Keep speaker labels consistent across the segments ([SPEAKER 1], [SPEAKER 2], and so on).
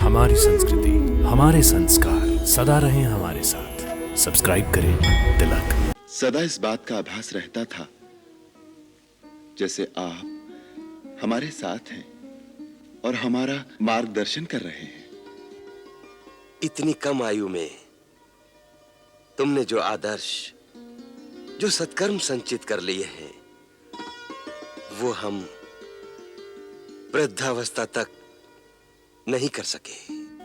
[SPEAKER 1] हमारी संस्कृति, हमारे संस्कार सदा रहें हमारे साथ। सब्सक्राइब करें तिलक।
[SPEAKER 2] सदा इस बात का आभास रहता था जैसे आप हमारे साथ हैं और हमारा मार्गदर्शन कर रहे हैं।
[SPEAKER 3] इतनी कम आयु में तुमने जो आदर्श, जो सत्कर्म संचित कर लिए हैं, वो हम वृद्धावस्था तक नहीं कर सके।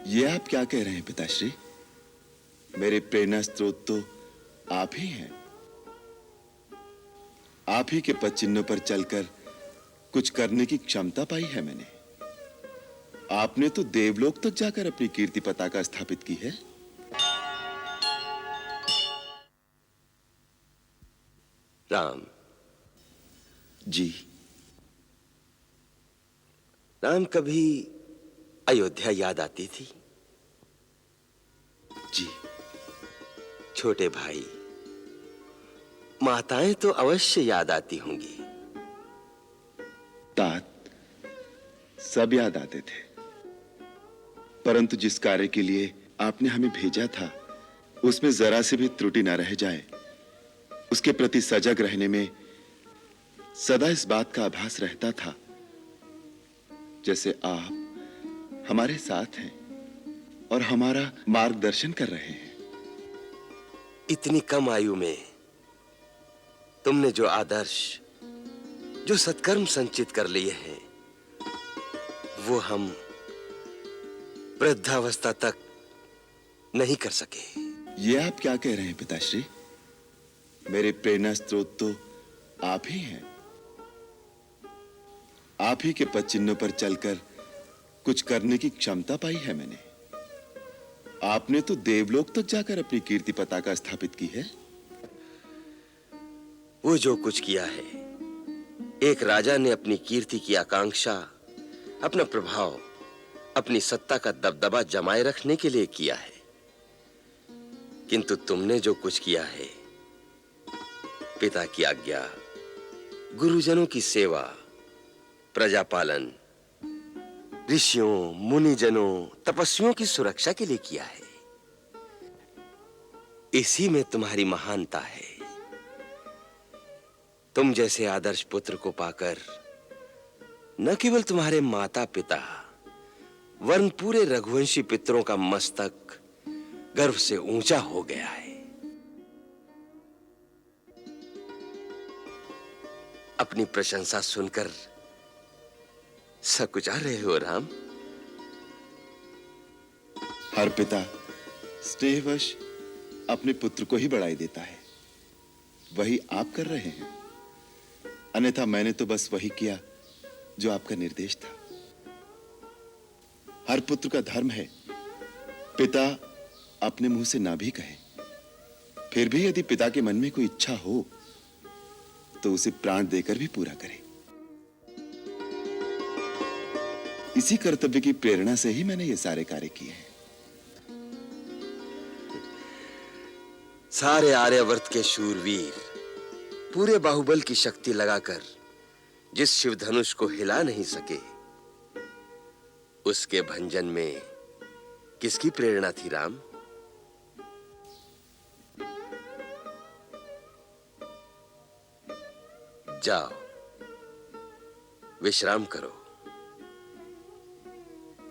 [SPEAKER 2] ये आप क्या कह रहे हैं पिताश्री? मेरे प्रेरणा स्रोत तो आप ही हैं। आप ही के पद चिन्हों पर चलकर कुछ करने की क्षमता पाई है मैंने। आपने तो देवलोक तक जाकर अपनी कीर्ति पताका स्थापित की है।
[SPEAKER 3] राम
[SPEAKER 2] जी।
[SPEAKER 3] राम, कभी अयोध्या याद आती थी?
[SPEAKER 2] जी।
[SPEAKER 3] छोटे भाई, माताएं तो अवश्य याद आती होंगी।
[SPEAKER 2] तात सब याद आते थे, परंतु जिस कार्य के लिए आपने हमें भेजा था उसमें जरा से भी त्रुटि ना रह जाए, उसके प्रति सजग रहने में सदा इस बात का आभास रहता था जैसे आप हमारे साथ हैं और हमारा मार्गदर्शन कर रहे हैं।
[SPEAKER 3] इतनी कम आयु में तुमने जो आदर्श, जो सत्कर्म संचित कर लिए हैं, वो हम वृद्धावस्था तक नहीं कर सके।
[SPEAKER 2] ये आप क्या कह रहे हैं पिताश्री? मेरे प्रेरणा स्रोत तो आप ही हैं। आप ही के पद चिन्हों पर चलकर कुछ करने की क्षमता पाई है मैंने। आपने तो देवलोक तक जाकर अपनी कीर्ति पताका स्थापित की है।
[SPEAKER 3] वो जो कुछ किया है, एक राजा ने अपनी कीर्ति की आकांक्षा, अपना प्रभाव, अपनी सत्ता का दबदबा जमाए रखने के लिए किया है। किंतु तुमने जो कुछ किया है, पिता की आज्ञा, गुरुजनों की सेवा, प्रजापालन, ऋषियों, मुनिजनों, तपस्वियों की सुरक्षा के लिए किया है। इसी में तुम्हारी महानता है। तुम जैसे आदर्श पुत्र को पाकर न केवल तुम्हारे माता पिता वरन पूरे रघुवंशी पितरों का मस्तक गर्व से ऊंचा हो गया है। अपनी प्रशंसा सुनकर सकुचा रहे हो राम?
[SPEAKER 2] हर पिता स्नेहवश अपने पुत्र को ही बढ़ाई देता है, वही आप कर रहे हैं। अन्यथा मैंने तो बस वही किया जो आपका निर्देश था। हर पुत्र का धर्म है पिता अपने मुंह से ना भी कहे, फिर भी यदि पिता के मन में कोई इच्छा हो तो उसे प्राण देकर भी पूरा करे। इसी कर्तव्य की प्रेरणा से ही मैंने ये सारे कार्य किए हैं।
[SPEAKER 3] सारे आर्यावर्त के शूरवीर पूरे बाहुबल की शक्ति लगाकर जिस शिव धनुष को हिला नहीं सके, उसके भंजन में किसकी प्रेरणा थी राम? जाओ, विश्राम करो।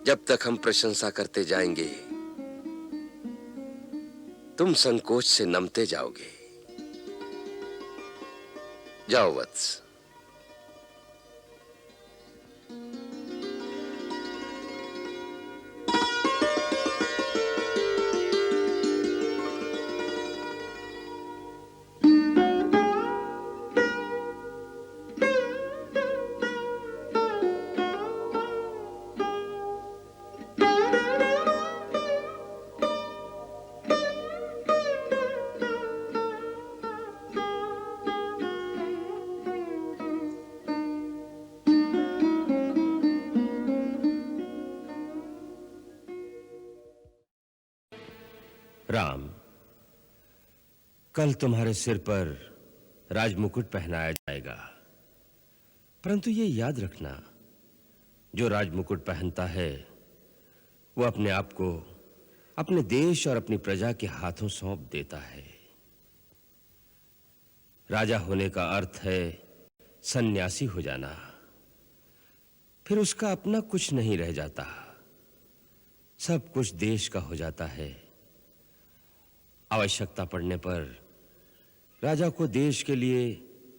[SPEAKER 3] जब तक हम प्रशंसा करते जाएंगे, तुम संकोच से नमते जाओगे। जाओ वत्स।
[SPEAKER 4] राम, कल तुम्हारे सिर पर राजमुकुट पहनाया जाएगा, परंतु ये याद रखना, जो राजमुकुट पहनता है वो अपने आप को अपने देश और अपनी प्रजा के हाथों सौंप देता है। राजा होने का अर्थ है सन्यासी हो जाना। फिर उसका अपना कुछ नहीं रह जाता, सब कुछ देश का हो जाता है। आवश्यकता पड़ने पर राजा को देश के लिए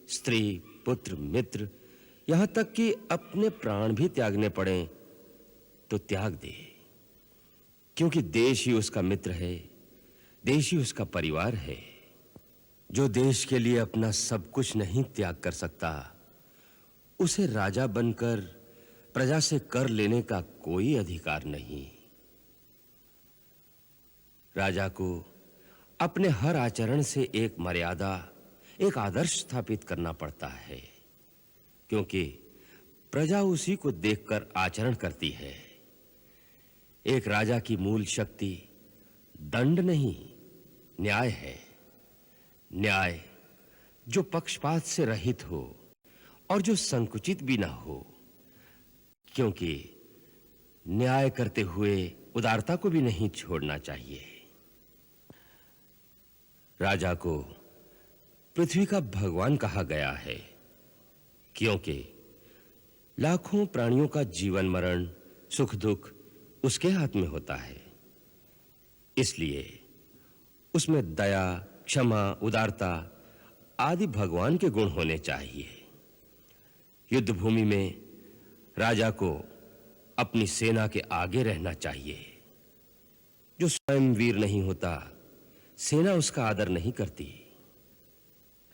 [SPEAKER 4] स्त्री, पुत्र, मित्र, यहां तक कि अपने प्राण भी त्यागने पड़े तो त्याग दे, क्योंकि देश ही उसका मित्र है, देश ही उसका परिवार है। जो देश के लिए अपना सब कुछ नहीं त्याग कर सकता, उसे राजा बनकर प्रजा से कर लेने का कोई अधिकार नहीं। राजा को अपने हर आचरण से एक मर्यादा, एक आदर्श स्थापित करना पड़ता है, क्योंकि प्रजा उसी को देखकर आचरण करती है। एक राजा की मूल शक्ति दंड नहीं, न्याय है। न्याय जो पक्षपात से रहित हो और जो संकुचित भी ना हो, क्योंकि न्याय करते हुए उदारता को भी नहीं छोड़ना चाहिए। राजा को पृथ्वी का भगवान कहा गया है, क्योंकि लाखों प्राणियों का जीवन मरण, सुख दुख उसके हाथ में होता है। इसलिए उसमें दया, क्षमा, उदारता आदि भगवान के गुण होने चाहिए। युद्ध भूमि में राजा को अपनी सेना के आगे रहना चाहिए। जो स्वयं वीर नहीं होता, सेना उसका आदर नहीं करती।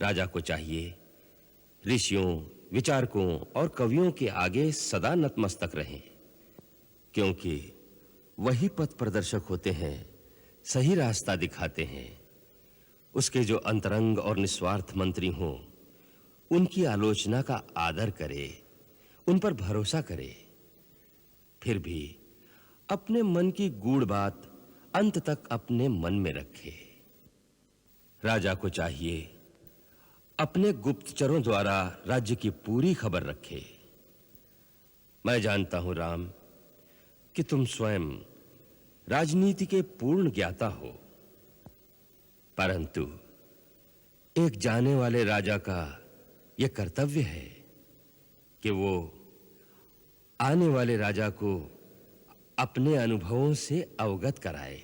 [SPEAKER 4] राजा को चाहिए ऋषियों, विचारकों और कवियों के आगे सदा नतमस्तक रहें, क्योंकि वही पथ प्रदर्शक होते हैं, सही रास्ता दिखाते हैं। उसके जो अंतरंग और निस्वार्थ मंत्री हों, उनकी आलोचना का आदर करे, उन पर भरोसा करे, फिर भी अपने मन की गूढ़ बात अंत तक अपने मन में रखे। राजा को चाहिए अपने गुप्तचरों द्वारा राज्य की पूरी खबर रखे। मैं जानता हूं राम कि तुम स्वयं राजनीति के पूर्ण ज्ञाता हो, परंतु एक जाने वाले राजा का यह कर्तव्य है कि वो आने वाले राजा को अपने अनुभवों से अवगत कराए।